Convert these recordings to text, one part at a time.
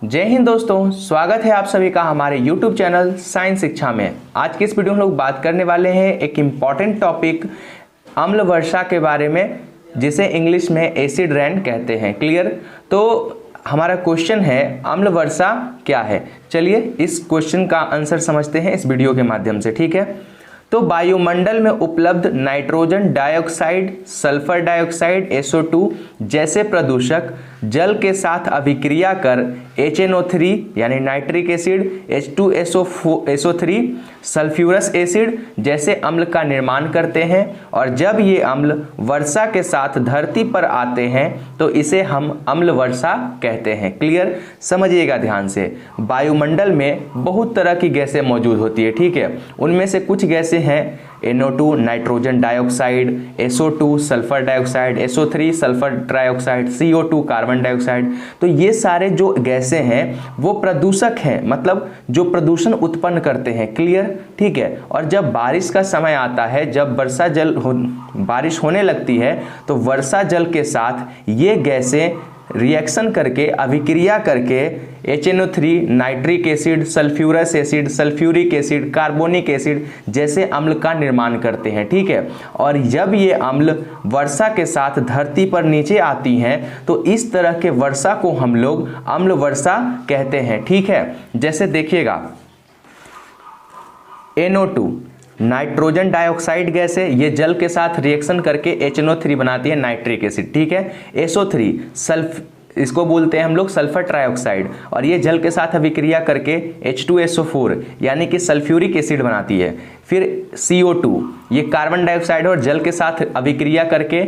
जय हिंद दोस्तों, स्वागत है आप सभी का हमारे YouTube चैनल साइंस शिक्षा में। आज की इस वीडियो में हम लोग बात करने वाले हैं एक इम्पॉर्टेंट टॉपिक अम्ल वर्षा के बारे में, जिसे इंग्लिश में एसिड रेन कहते हैं। क्लियर? तो हमारा क्वेश्चन है अम्ल वर्षा क्या है। चलिए इस क्वेश्चन का आंसर समझते हैं इस वीडियो के माध्यम से। ठीक है, तो वायुमंडल में उपलब्ध nitrogen dioxide, sulphur dioxide, SO2 जैसे प्रदूषक जल के साथ अभिक्रिया कर HNO3 यानी nitric acid, H2SO3 sulphurous acid जैसे अम्ल का निर्माण करते हैं, और जब ये अम्ल वर्षा के साथ धरती पर आते हैं तो इसे हम अम्ल वर्षा कहते हैं। क्लियर? समझिएगा ध्यान से। वायुमंडल में बहुत तरह की गैसें मौजूद होती है। ठीक है, उनमें से कुछ गैसें हैं NO2 nitrogen dioxide, SO2 sulphur dioxide, SO3 sulphur trioxide, CO2 carbon dioxide. तो ये सारे जो गैसें हैं वो प्रदूषक हैं, मतलब जो प्रदूषण उत्पन्न करते हैं। क्लियर? ठीक है, और जब बारिश का समय आता है, जब बारिश होने लगती है, तो वर्षा जल के साथ ये गैसें रिएक्शन करके, अभिक्रिया करके HNO3 nitric acid, sulphurous acid, sulphuric acid, carbonic acid जैसे अम्ल का निर्माण करते हैं। ठीक है, और जब ये अम्ल वर्षा के साथ धरती पर नीचे आती हैं तो इस तरह के वर्षा को हम लोग अम्ल वर्षा कहते हैं। ठीक है, जैसे देखिएगा NO2 नाइट्रोजन डाइऑक्साइड गैस है, ये जल के साथ रिएक्शन करके HNO3 बनाती है नाइट्रिक एसिड। ठीक है, SO3 इसको बोलते हैं हम लोग सल्फर ट्राइऑक्साइड, और ये जल के साथ अभिक्रिया करके H2SO4 यानी कि सल्फ्यूरिक एसिड बनाती है। फिर CO2 ये कार्बन डाइऑक्साइड और जल के साथ अभिक्रिया करके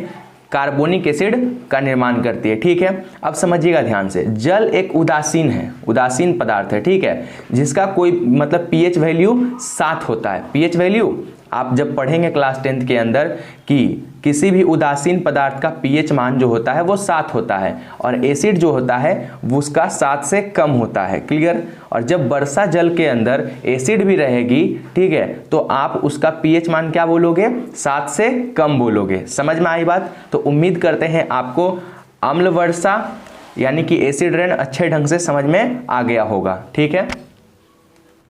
कार्बोनिक एसिड का निर्माण करती है। ठीक है, अब समझिएगा ध्यान से। जल एक उदासीन पदार्थ है। ठीक है, जिसका कोई मतलब pH वैल्यू 7 होता है। pH वैल्यू आप जब पढ़ेंगे क्लास 10th के अंदर कि किसी भी उदासीन पदार्थ का pH मान जो होता है वो 7 होता है, और एसिड जो होता है वो उसका 7 से कम होता है। क्लियर? और जब वर्षा जल के अंदर एसिड भी रहेगी, ठीक है, तो आप उसका pH मान क्या बोलोगे? 7 से कम बोलोगे। समझ में आई बात? तो उम्मीद करते हैं आपको अम्ल वर्षा यानी कि एसिड रेन अच्छे ढंग से समझ में आ गया होगा। ठीक है।